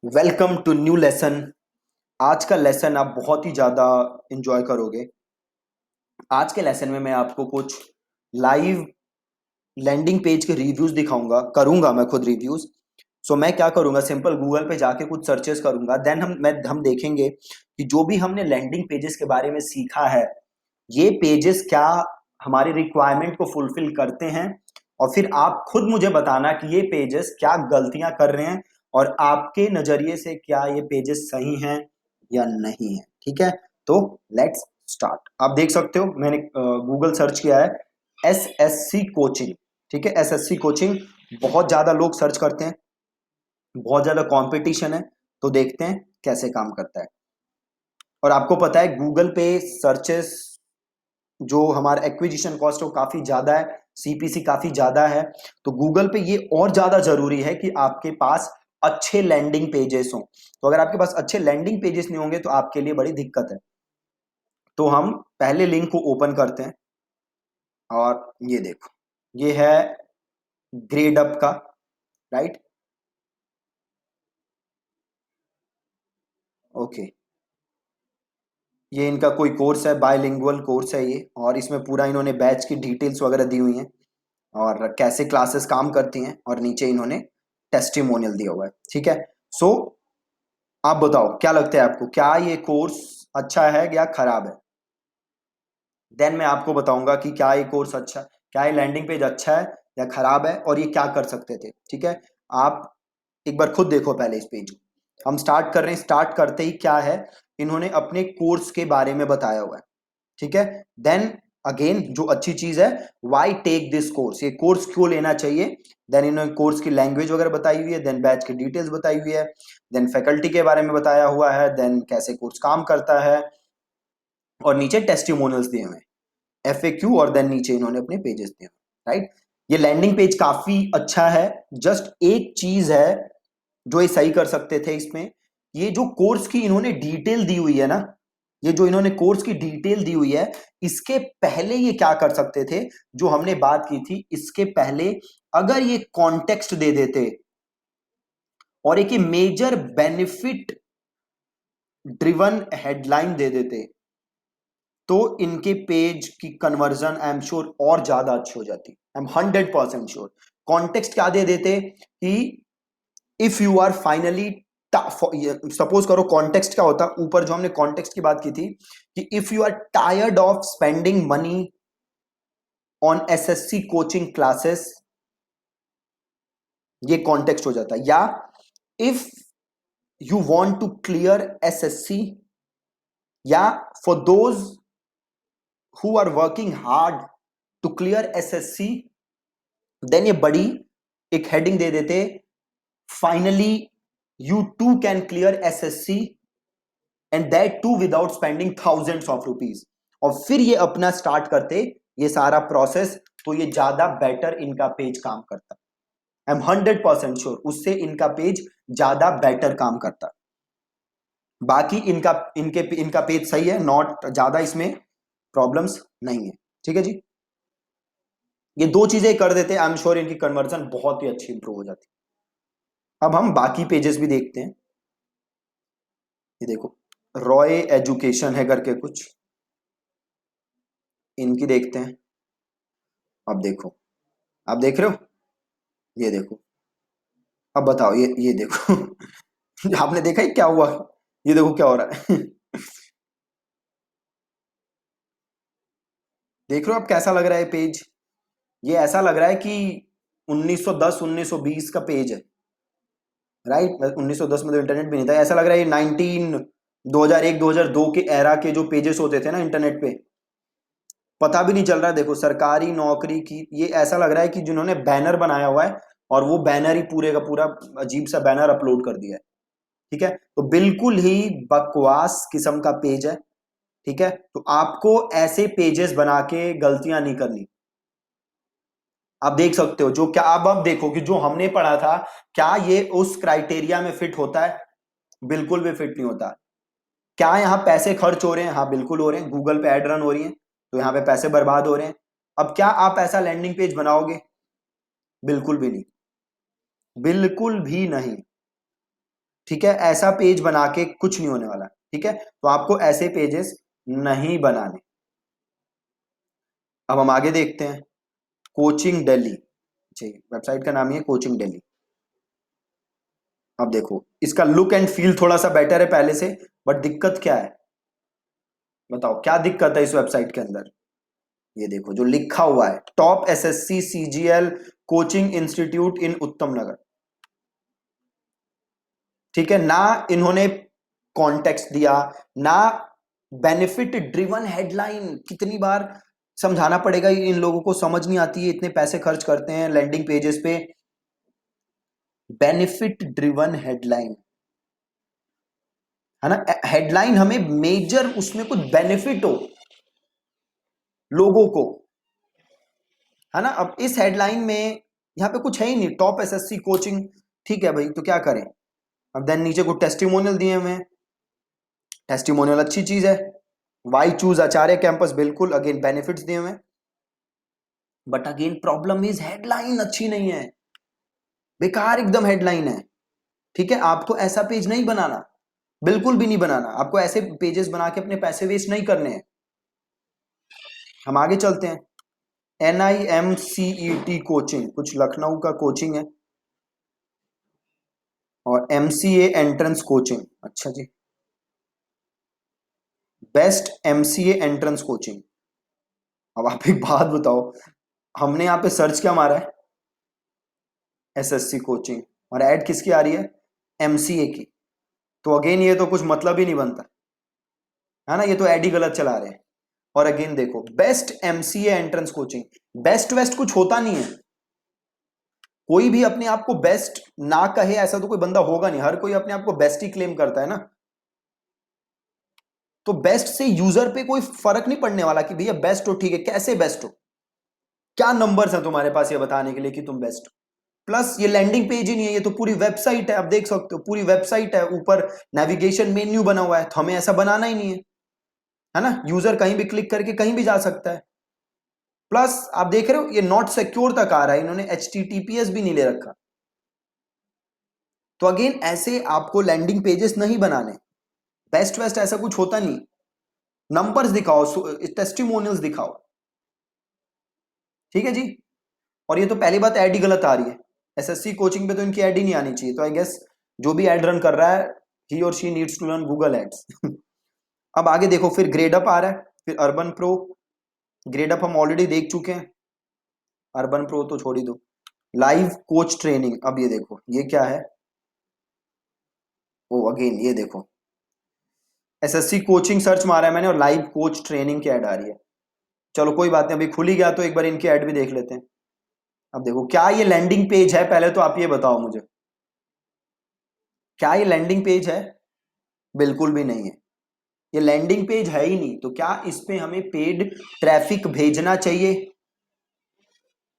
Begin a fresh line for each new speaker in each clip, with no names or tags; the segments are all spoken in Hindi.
Welcome to new lesson. आज का लेसन आप बहुत ही ज़्यादा इंजॉय करोगे। आज के लेसन में मैं आपको कुछ लाइव लैंडिंग पेज के रिव्यूज दिखाऊंगा, करूंगा मैं खुद रिव्यूज। सो मैं क्या करूंगा, सिंपल गूगल पे जाके कुछ सर्चेस करूंगा, देन हम देखेंगे कि जो भी हमने लैंडिंग पेजेस के बारे में सीखा है, ये पेजेस क्या हमारी रिक्वायरमेंट को फुलफिल करते हैं। और फिर आप खुद मुझे बताना कि ये पेजेस क्या गलतियां कर रहे हैं और आपके नजरिए से क्या ये पेजेस सही हैं या नहीं है। ठीक है, तो लेट्स स्टार्ट। आप देख सकते हो मैंने गूगल सर्च किया है एसएससी कोचिंग। ठीक है, एसएससी कोचिंग बहुत ज्यादा लोग सर्च करते हैं, बहुत ज्यादा कंपटीशन है। तो देखते हैं कैसे काम करता है। और आपको पता है गूगल पे सर्चेस जो हमारा एक्विजिशन कॉस्ट है वो काफी ज्यादा है, सीपीसी काफी ज्यादा है। तो गूगल पे ये और ज्यादा जरूरी है कि आपके पास अच्छे लैंडिंग पेजेस हों। तो अगर आपके पास अच्छे लैंडिंग पेजेस नहीं होंगे तो आपके लिए बड़ी दिक्कत है। तो हम पहले लिंक को ओपन करते हैं और ये देखो, ये है ग्रेड अप का, राइट। ओके, ये इनका कोई कोर्स है, बायलिंगुअल कोर्स है ये, और इसमें पूरा इन्होंने बैच की डिटेल्स वगैरह दी हुई हैं और कैसे क्लासेस काम करती हैं, और नीचे इन्होंने टेस्टिमोनियल दिया हुआ है। ठीक है, सो आप बताओ क्या लगता है आपको, क्या ये कोर्स अच्छा है या खराब है। देन मैं आपको बताऊंगा कि क्या ये कोर्स अच्छा, क्या ये लैंडिंग पेज अच्छा है या खराब है और ये क्या कर सकते थे। ठीक है, आप एक बार खुद देखो पहले इस पेज को। हम स्टार्ट कर रहे हैं, स्टार्ट करते ही क्या है, इन्होंने अपने कोर्स के बारे में बताया हुआ है। ठीक है, देन अगेन जो अच्छी चीज है, वाई टेक दिस कोर्स, ये कोर्स क्यों लेना चाहिए। देन इन्होंने कोर्स की लैंग्वेज वगैरह बताई हुई है, देन बैच की डिटेल्स बताई हुई है, देन फैकल्टी के बारे में बताया हुआ है, देन कैसे कोर्स काम करता है, और नीचे टेस्टिमोनियल्स दिए हुए हैं, एफएक्यू, और देन नीचे इन्होंने अपने पेजेस दिए हुए हैं, राइट। ये लैंडिंग पेज काफी अच्छा है। जस्ट एक चीज है जो ये सही कर सकते थे इसमें, ये जो कोर्स की इन्होंने डिटेल दी हुई है ना, ये जो इन्होंने कोर्स की डिटेल दी हुई है, इसके पहले ये क्या कर सकते थे, जो हमने बात की थी इसके पहले, अगर ये कॉन्टेक्स्ट दे देते और एक मेजर बेनिफिट ड्रिवन हेडलाइन दे देते, तो इनके पेज की कन्वर्जन आई एम श्योर और ज्यादा अच्छी हो जाती। I am 100% sure. कॉन्टेक्स्ट क्या दे देते कि if you are finally, suppose करो कॉन्टेक्स्ट क्या होता, ऊपर जो हमने कॉन्टेक्स्ट की बात की थी कि if you are tired of spending money on SSC coaching classes, ये कॉन्टेक्स्ट हो जाता। या if you want to clear SSC, या for those who are working hard to clear SSC, then ये बड़ी एक हेडिंग दे देते, finally you too can clear SSC and that too without spending thousands of rupees. और फिर ये अपना स्टार्ट करते ये सारा प्रोसेस, तो ये ज्यादा बेटर इनका पेज काम करता। आई एम 100% श्योर उससे इनका पेज ज्यादा बेटर काम करता। बाकी इनका पेज सही है, नॉट ज्यादा इसमें प्रॉब्लम्स नहीं है। ठीक है जी, ये दो चीजें कर देते, आई एम श्योर इनकी कन्वर्जन बहुत ही अच्छी इंप्रूव हो जाती। अब हम बाकी पेजेस भी देखते हैं। ये देखो, रॉय एजुकेशन है करके कुछ, इनकी देखते हैं। अब देखो, आप देख रहे हो, ये देखो। अब बताओ, ये देखो आपने देखा ही क्या हुआ, ये देखो क्या हो रहा है देख रहे हो आप कैसा लग रहा है पेज। ये ऐसा लग रहा है कि 1910 1920 का पेज है, राइट। 1910 में तो इंटरनेट भी नहीं था। ऐसा लग रहा है ये 2001 2002 के एरा के जो पेजेस होते थे ना इंटरनेट पे, पता भी नहीं चल रहा है। देखो, सरकारी नौकरी की, ये ऐसा लग रहा है कि जिन्होंने बैनर बनाया हुआ है और वो बैनर ही पूरे का पूरा अजीब सा बैनर अपलोड कर दिया है। ठीक है, तो बिल्कुल ही बकवास किस्म का पेज है। ठीक है, तो आपको ऐसे पेजेस बना के गलतियां नहीं करनी। आप देख सकते हो जो क्या, अब देखो कि जो हमने पढ़ा था, क्या ये उस क्राइटेरिया में फिट होता है। बिल्कुल भी फिट नहीं होता। क्या यहाँ पैसे खर्च हो रहे हैं, हाँ बिल्कुल हो रहे हैं। गूगल पे एड रन हो रही है तो यहाँ पे पैसे बर्बाद हो रहे हैं। अब क्या आप ऐसा लैंडिंग पेज बनाओगे, बिल्कुल भी नहीं, बिल्कुल भी नहीं। ठीक है, ऐसा पेज बना के कुछ नहीं होने वाला। ठीक है, तो आपको ऐसे पेजेस नहीं बनाने। अब हम आगे देखते हैं, कोचिंग दिल्ली जी, वेबसाइट का नाम ही है कोचिंग दिल्ली। अब देखो इसका लुक एंड फील थोड़ा सा बेटर है पहले से, बट दिक्कत क्या है बताओ, क्या दिक्कत है इस वेबसाइट के अंदर? ये देखो जो लिखा हुआ है, top SSC CGL coaching institute इन उत्तम नगर। ठीक है ना, इन्होंने कॉन्टेक्स्ट दिया ना, बेनिफिट ड्रिवन हेडलाइन। कितनी बार समझाना पड़ेगा, इन लोगों को समझ नहीं आती है, इतने पैसे खर्च करते हैं लैंडिंग पेजेस पे। बेनिफिट ड्रिवन हेडलाइन है ना, हेडलाइन हमें मेजर उसमें कुछ बेनिफिट हो लोगों को, है ना। अब इस हेडलाइन में यहाँ पे कुछ है ही नहीं, टॉप एसएससी कोचिंग। ठीक है भाई, तो क्या करें? अब देन नीचे कुछ टेस्टिमोनियल दिए हुए हैं, टेस्टिमोनियल अच्छी चीज है। वाई चूज आचार्य कैंपस, बिल्कुल अगेन बेनिफिट्स दिए हुए हैं, but again problem is headline अच्छी नहीं है, बेकार एकदम हेडलाइन है। ठीक है, आपको ऐसा पेज नहीं बनाना, बिल्कुल भी नहीं बनाना, आपको ऐसे पेजेस बना के अपने पैसे वेस्ट नहीं करने हैं। हम आगे चलते हैं, NIMCET कोचिंग, कुछ लखनऊ का कोचिंग है, और MCA एंट्रेंस कोचिंग, अच्छा जी, बेस्ट MCA एंट्रेंस कोचिंग। अब आप एक बात बताओ, हमने यहाँ पे सर्च क्या मारा है? SSC कोचिंग, और ऐड किसकी आ रही है? MCA की। तो अगेन ये तो कुछ मतलब ही नहीं बनता, है ना, ये तो ऐड ही गलत चला रहे हैं। और अगेन देखो best MCA entrance coaching, best waste कुछ होता नहीं है। कोई भी अपने आप को बेस्ट ना कहे ऐसा तो कोई बंदा होगा नहीं, हर कोई अपने आप को बेस्ट ही क्लेम करता है ना। तो बेस्ट से यूजर पे कोई फर्क नहीं पड़ने वाला कि भैया बेस्ट हो, ठीक है, कैसे बेस्ट हो, क्या नंबर्स हैं तुम्हारे पास ये बताने के लिए कि तुम बेस्ट हो। प्लस ये लैंडिंग पेज ही नहीं है, ये तो पूरी वेबसाइट है, आप देख सकते हो पूरी वेबसाइट है, ऊपर नेविगेशन मेन्यू बना हुआ है, तो हमें ऐसा बनाना ही नहीं है ना, यूजर कहीं भी क्लिक करके कहीं भी जा सकता है। प्लस आप देख रहे हो ये नॉट सिक्योर तक आ रहा है, इन्होंने HTTPS भी नहीं ले रखा। तो अगेन ऐसे आपको लैंडिंग पेजेस नहीं बनाने, बेस्ट वेस्ट ऐसा कुछ होता नहीं, नंबर्स दिखाओ, टेस्टिमोनियल्स दिखाओ। ठीक है जी, और ये तो पहली बात ऐड ही गलत आ रही है, SSC कोचिंग पे तो इनकी ऐड ही नहीं आनी चाहिए, तो आई गेस जो भी ऐड रन कर रहा है ही और she needs to learn Google ads. अब आगे देखो, फिर ग्रेड अप आ रहा है, फिर अर्बन प्रो। ग्रेड अप हम ऑलरेडी देख चुके हैं, अर्बन प्रो तो छोड़ ही दो। लाइव कोच ट्रेनिंग, अब ये देखो ये क्या है, ओ अगेन ये देखो SSC कोचिंग सर्च मारा है मैंने और लाइव कोच ट्रेनिंग की ऐड आ रही है। चलो कोई बात नहीं, अभी खुल ही गया तो एक बार इनकी ऐड भी देख लेते हैं। अब देखो क्या ये लैंडिंग पेज है, पहले तो आप ये बताओ मुझे, क्या ये लैंडिंग पेज है? बिल्कुल भी नहीं है, ये लैंडिंग पेज है ही नहीं, तो क्या इस पे हमें पेड ट्रैफिक भेजना चाहिए?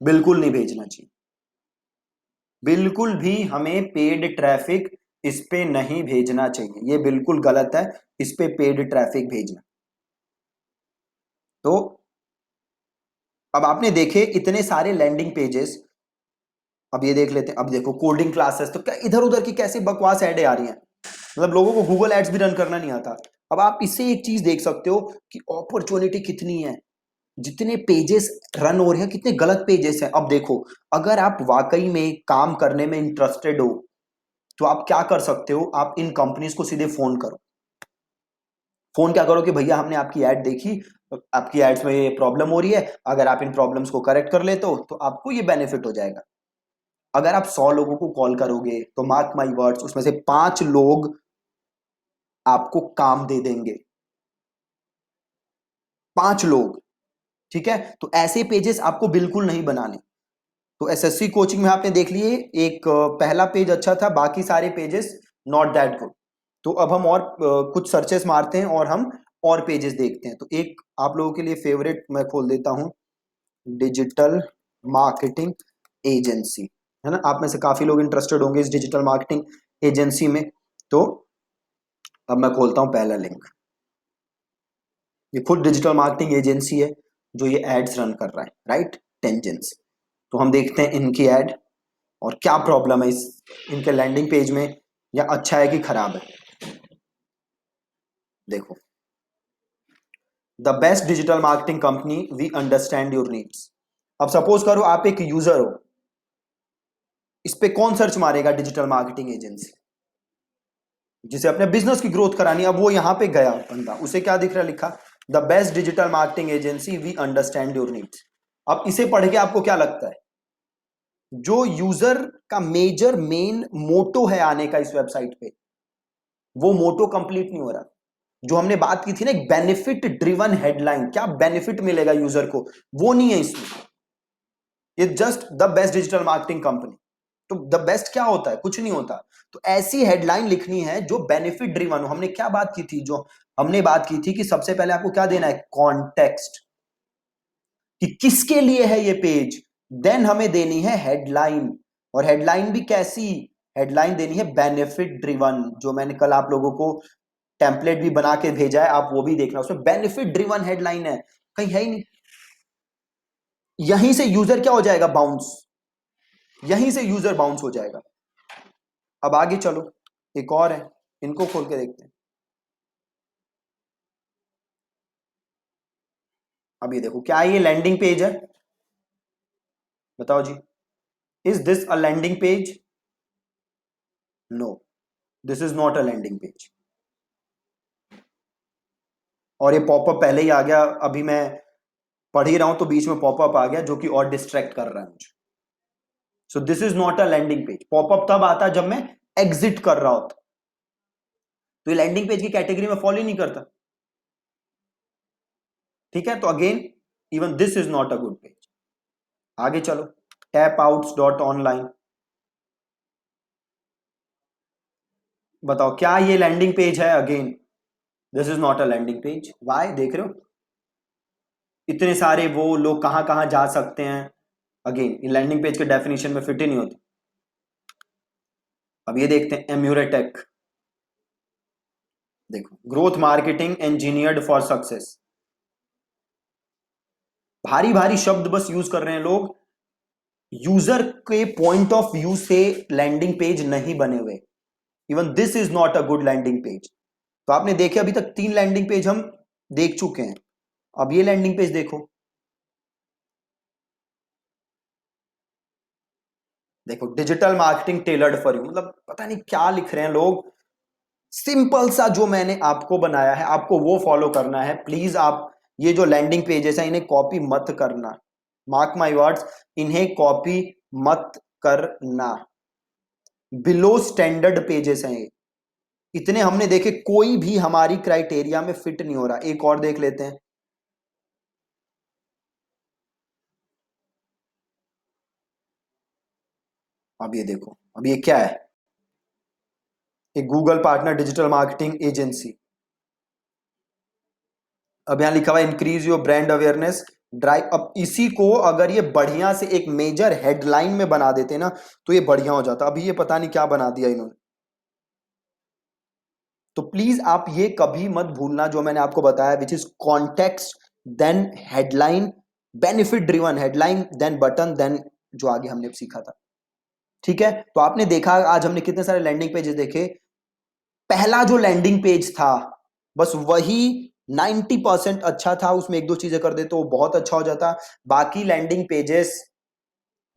बिल्कुल नहीं भेजना चाहिए, बिल्कुल भी हमें पेड ट्रैफिक इस पे नहीं भेजना चाहिए, ये बिल्कुल गलत है इस पे पेड ट्रैफिक भेजना। तो अब आपने देखे इतने सारे लैंडिंग पेजेस, अब ये देख लेते हैं। अब देखो कोडिंग क्लासेस, तो क्या इधर उधर की कैसी बकवास ऐडें आ रही हैं, मतलब लोगों को गूगल एड्स भी रन करना नहीं आता। अब आप इससे एक चीज देख सकते हो कि अपॉर्चुनिटी कितनी है, जितने पेजेस रन हो रहे हैं कितने गलत पेजेस हैं। अब देखो अगर आप वाकई में काम करने में इंटरेस्टेड हो तो आप क्या कर सकते हो, आप इन कंपनीज को सीधे फोन करो। फोन क्या करो कि भैया हमने आपकी एड देखी, आपकी एड्स में ये प्रॉब्लम हो रही है, अगर आप इन प्रॉब्लम्स को करेक्ट कर लेते हो तो आपको ये बेनिफिट हो जाएगा। अगर आप 100 लोगों को कॉल करोगे तो मार्क माई वर्ड्स उसमें से 5 लोग आपको काम दे देंगे, 5 लोग। ठीक है, तो ऐसे पेजेस आपको बिल्कुल नहीं बनाने। तो एसएससी कोचिंग में आपने देख लिए, एक पहला पेज अच्छा था, बाकी सारे पेजेस नॉट दैट गुड। तो अब हम और कुछ सर्चेस मारते हैं और हम और पेजेस देखते हैं। तो एक आप लोगों के लिए फेवरेट मैं खोल देता हूं, डिजिटल मार्केटिंग एजेंसी, है ना, आप में से काफी लोग इंटरेस्टेड होंगे इस डिजिटल मार्केटिंग एजेंसी में। तो अब मैं खोलता हूं पहला लिंक, ये खुद डिजिटल मार्केटिंग एजेंसी है जो ये एड्स रन कर रहा है, राइट, टेंजेंस। तो हम देखते हैं इनकी एड और क्या प्रॉब्लम है इस इनके लैंडिंग पेज में, या अच्छा है कि खराब है? देखो, the best digital marketing company, we understand your needs. अब सपोज करो आप एक यूजर हो, इस पे कौन सर्च मारेगा? डिजिटल मार्केटिंग एजेंसी, जिसे अपने बिजनेस की ग्रोथ करानी है। अब वो यहां पे गया बंदा, उसे क्या दिख रहा है? लिखा the best digital marketing agency, we understand your needs. अब इसे पढ़ के आपको क्या लगता है? जो यूजर का मेजर मेन मोटो है आने का इस वेबसाइट पे, वो मोटो कंप्लीट नहीं हो रहा। जो हमने बात की थी ना, एक बेनिफिट ड्रिवन हेडलाइन, क्या बेनिफिट मिलेगा यूजर को, वो नहीं है इसमें। ये just the best digital marketing company. तो द बेस्ट क्या होता है? कुछ नहीं होता। तो ऐसी हेडलाइन लिखनी है जो बेनिफिट ड्रिवन हो। हमने क्या बात की थी? जो हमने बात की थी कि सबसे पहले आपको क्या देना है? कॉन्टेक्स्ट, कि किसके लिए है ये पेज। देन हमें देनी है हेडलाइन, और हेडलाइन भी कैसी? हेडलाइन देनी है बेनिफिट ड्रिवन, जो मैंने कल आप लोगों को टेम्पलेट भी बना के भेजा है, आप वो भी देखना। उसमें बेनिफिट ड्रिवन हेडलाइन है, कहीं है ही नहीं। यहीं से यूजर क्या हो जाएगा? बाउंस। यहीं से यूजर बाउंस हो जाएगा। अब आगे चलो, एक और है, इनको खोल के देखते हैं। अब ये देखो, क्या ये लैंडिंग पेज है? बताओ जी, is this a landing page? No, this is not a landing page. और ये पॉपअप पहले ही आ गया, अभी मैं पढ़ ही रहा हूं तो बीच में पॉपअप आ गया, जो कि और डिस्ट्रैक्ट कर रहा है मुझे। So this is not a landing page. Popup तब आता जब मैं एग्जिट कर रहा होता, तो ये लैंडिंग पेज की कैटेगरी में फॉलो ही नहीं करता। ठीक है, तो again even this is not a good page. आगे चलो, टैप आउट्स डॉट ऑनलाइन। बताओ, क्या ये लैंडिंग पेज है? Again this is not a landing page. Why? देख रहे हो इतने सारे वो लोग कहां कहां जा सकते हैं। अगेन ये लैंडिंग पेज के डेफिनेशन में फिट ही नहीं होते। अब ये देखते हैं एम्यूरेटेक। देखो, growth marketing engineered for success. भारी भारी शब्द बस यूज कर रहे हैं लोग, यूजर के पॉइंट ऑफ व्यू से लैंडिंग पेज नहीं बने हुए। Even this is not a good landing page. तो आपने देखे अभी तक 3 लैंडिंग पेज हम देख चुके हैं। अब ये लैंडिंग पेज देखो। देखो, digital marketing tailored for you, मतलब पता नहीं क्या लिख रहे हैं लोग। सिंपल सा जो मैंने आपको बनाया है, आपको वो फॉलो करना है। प्लीज आप ये जो लैंडिंग पेजेस है, इन्हें कॉपी मत करना। मार्क माय वर्ड्स, इन्हें कॉपी मत करना। बिलो स्टैंडर्ड पेजेस हैं ये। इतने हमने देखे, कोई भी हमारी क्राइटेरिया में फिट नहीं हो रहा। एक और देख लेते हैं। अब ये देखो, अब ये क्या है? एक Google partner digital marketing agency. अब यहां लिखा हुआ increase your brand awareness drive. अब इसी को अगर ये बढ़िया से एक मेजर हेडलाइन में बना देते ना, तो ये बढ़िया हो जाता। अभी ये पता नहीं क्या बना दिया इन्होंने। तो प्लीज आप ये कभी मत भूलना जो मैंने आपको बताया, which is context, then headline, benefit driven headline, then button, then जो आगे हमने सीखा था। ठीक है, तो आपने देखा आज हमने कितने सारे लैंडिंग पेजेस देखे। पहला जो लैंडिंग पेज था, बस वही 90% अच्छा था। उसमें एक दो चीजें कर दे तो बहुत अच्छा हो जाता। बाकी landing pages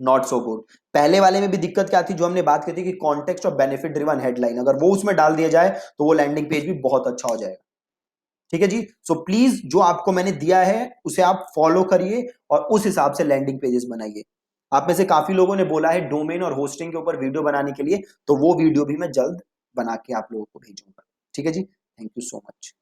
not so good. पहले वाले में भी दिक्कत क्या थी? जो हमने बात की थी कि कॉन्टेक्स्ट और बेनिफिट ड्रिवन हेडलाइन, अगर वो उसमें डाल दिया जाए तो वो लैंडिंग पेज भी बहुत अच्छा हो जाएगा। ठीक है जी। सो प्लीज जो आपको मैंने दिया है उसे आप फॉलो करिए और उस हिसाब से लैंडिंग पेजेस बनाइए। आप में से काफी लोगों ने बोला है डोमेन और होस्टिंग के ऊपर वीडियो बनाने के लिए, तो वो वीडियो भी मैं जल्द बना के आप लोगों को भेजूंगा। ठीक है जी, थैंक यू सो मच।